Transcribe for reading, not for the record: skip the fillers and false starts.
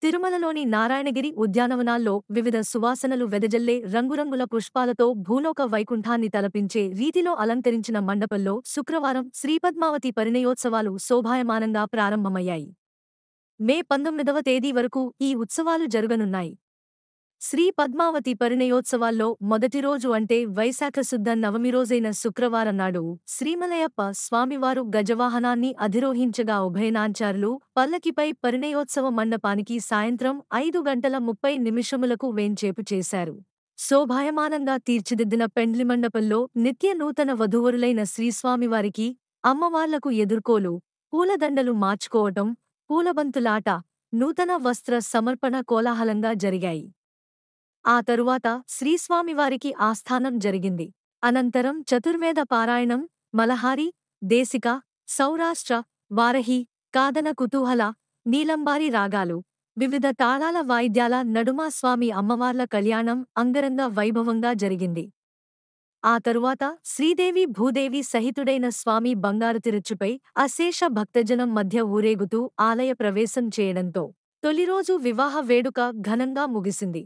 తిరుమలలోని నారాయణగిరి ఉద్యానవనాల్లో వివిధ సువాసనలు వెదజల్లే రంగురంగుల పుష్పాలతో భూలోక వైకుంఠాన్ని తలపించే రీతిలో అలంకరించిన మండపంలో శుక్రవారం శ్రీపద్మావతి పరిణయోత్సవాలు శోభాయమానంగా ప్రారంభమయ్యాయి. మే 19వ తేదీ వరకు ఈ ఉత్సవాలు జరగనున్నాయి. శ్రీ పద్మావతి పరిణయోత్సవాల్లో మొదటి రోజు అంటే వైశాఖ శుద్ధ నవమి రోజైన శుక్రవారం నాడు శ్రీమలయప్ప స్వామివారు గజవాహనాన్ని అధిరోహించగా ఉభయనాంచారులు పల్లకిపై పరిణయోత్సవ మండపానికి సాయంత్రం 5:30 వేంచేపు చేశారు. శోభాయమానంగా తీర్చిదిద్దిన పెండ్లి మండపంలో నిత్య నూతన వధూవరులైన శ్రీస్వామివారికి, అమ్మవార్లకు ఎదుర్కోలు, పూలదండలు మార్చుకోవటం, పూలబంతులాట, నూతన వస్త్ర సమర్పణ కోలాహలంగా జరిగాయి. ఆ తరువాత శ్రీస్వామివారికి ఆస్థానం జరిగింది. అనంతరం చతుర్వేద పారాయణం, మలహారి, దేశిక, సౌరాష్ట్ర, వారహి, కాదన కుతూహల, నీలంబారి రాగాలు, వివిధ తాళాల వాయిద్యాల నడుమ స్వామి అమ్మవార్ల కళ్యాణం అంగరంగ వైభవంగా జరిగింది. ఆ తరువాత శ్రీదేవి భూదేవి సహితుడైన స్వామి బంగారు తిరుచుపై అశేష భక్తజనం మధ్య ఊరేగుతూ ఆలయ ప్రవేశం చేయడంతో తొలిరోజు వివాహ వేడుక ఘనంగా ముగిసింది.